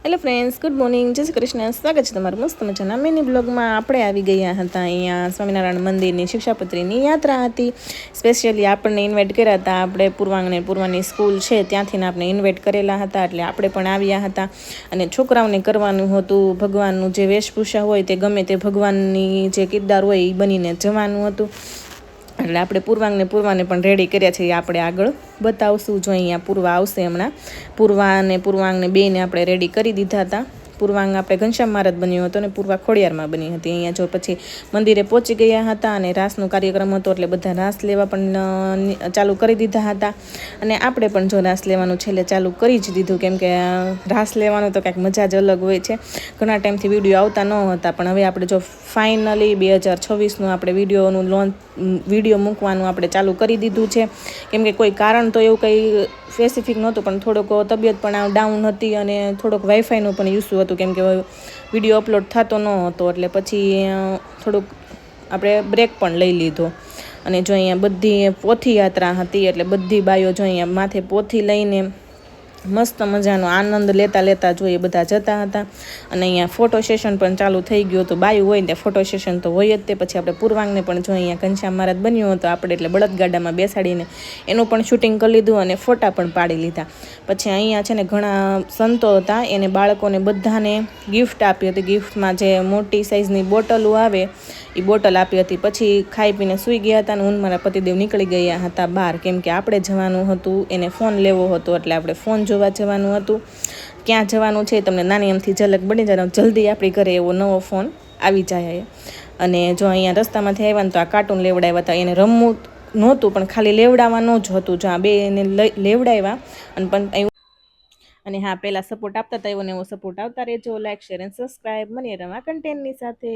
Hello friends, good morning, જય શ્રી કૃષ્ણ. સ્વાગત છે તમારું મસ્ત મજાના મિની બ્લોગમાં. આપણે આવી ગયા હતા અહીંયા સ્વામિનારાયણ મંદિરની શિક્ષાપત્રીની યાત્રા હતી. સ્પેશિયલી આપણને ઇન્વાઇટ કર્યા હતા. આપણે પૂર્વાની સ્કૂલ છે ત્યાંથીને આપણે ઇન્વાઇટ કરેલા હતા, એટલે આપણે પણ આવ્યા હતા. અને છોકરાઓને કરવાનું હતું ભગવાનનું જે વેશભૂષા હોય તે ગમે તે ભગવાનની જે કિરદાર હોય એ બનીને જવાનું હતું. એટલે આપણે પૂર્વાને પણ રેડી કર્યા છે. આપણે આગળ બતાવશું. જો અહીંયા પૂર્વા આવશે હમણાં. પૂર્વાંગને બેને આપણે રેડી કરી દીધા હતા. પૂર્વાંગ આપણે ઘનશ્યામ મહારાજ બન્યો હતો અને પૂર્વા ખોડિયારમાં બની હતી. અહીંયા જો પછી મંદિરે પહોંચી ગયા હતા અને રાસનો કાર્યક્રમ હતો, એટલે બધા રાસ લેવા પણ ચાલુ કરી દીધા હતા. અને આપણે પણ જો રાસ લેવાનું છેલ્લે ચાલુ કરી જ દીધું, કેમ કે રાસ લેવાનું તો કાંઈક મજા જ અલગ હોય છે. ઘણા ટાઈમથી વિડીયો આવતા ન હતા, પણ હવે આપણે જો ફાઇનલી 2026નું આપણે વિડીયો મૂકવાનું આપણે ચાલુ કરી દીધું છે. કેમ કે કોઈ કારણ તો એવું કંઈ સ્પેસિફિક નહોતું, પણ થોડોક તબિયત પણ ડાઉન હતી અને થોડોક વાઈફાઈનો પણ ઇસ્યુ હતું, કેમ કે વિડીયો અપલોડ થતો ન હતો. એટલે પછી થોડુંક આપણે બ્રેક પણ લઈ લીધો. અને જો અહીંયા બધી પોથી યાત્રા હતી, એટલે બધી બાઈઓ જો અહીંયા માથે પોથી લઈને મસ્ત મજાનો આનંદ લેતા જોઈએ બધા જતા હતા. અને અહીંયા ફોટો સેશન પણ ચાલુ થઈ ગયું હતું. બાયું હોય ને ત્યાં ફોટો સેશન તો હોય જ તે. પછી આપણે પૂર્વાંગને પણ જો અહીંયા ઘનશ્યામ મહારાજ બન્યો હતો આપણે, એટલે બળદગાડામાં બેસાડીને એનું પણ શૂટિંગ કરી લીધું અને ફોટા પણ પાડી લીધા. પછી અહીંયા છે ને ઘણા સંતો હતા, એને બાળકોને બધાને ગિફ્ટ આપી હતી. ગિફ્ટમાં જે મોટી સાઇઝની બોટલો આવે એ બોટલ આપી હતી. પછી ખાઈ પીને સૂઈ ગયા હતા અને હું મારા પતિદેવ નીકળી ગયા હતા બહાર, કેમ કે આપણે જવાનું હતું, એને ફોન લેવો હતો, એટલે આપણે ફોન જોવા જવાનું હતું. ક્યાં જવાનું છે તમને નાની એમથી ઝલક બની જાય, જલ્દી આપણી ઘરે એવો નવો ફોન આવી જાય. અને જો અહીંયા રસ્તામાંથી આવ્યા ને તો આ કાર્ટૂન લેવડાવ્યા હતા. એને રમવું નહોતું, પણ ખાલી લેવડાવવાનું જ હતું. જો આ બે એને લેવડાવ્યા અને હા, પહેલાં સપોર્ટ આપતા હતા એવો ને એવો સપોર્ટ આવતા રહેજો. લાઈક, શેર અને સબસ્ક્રાઈબ. મને રમા કન્ટેન્ટની સાથે.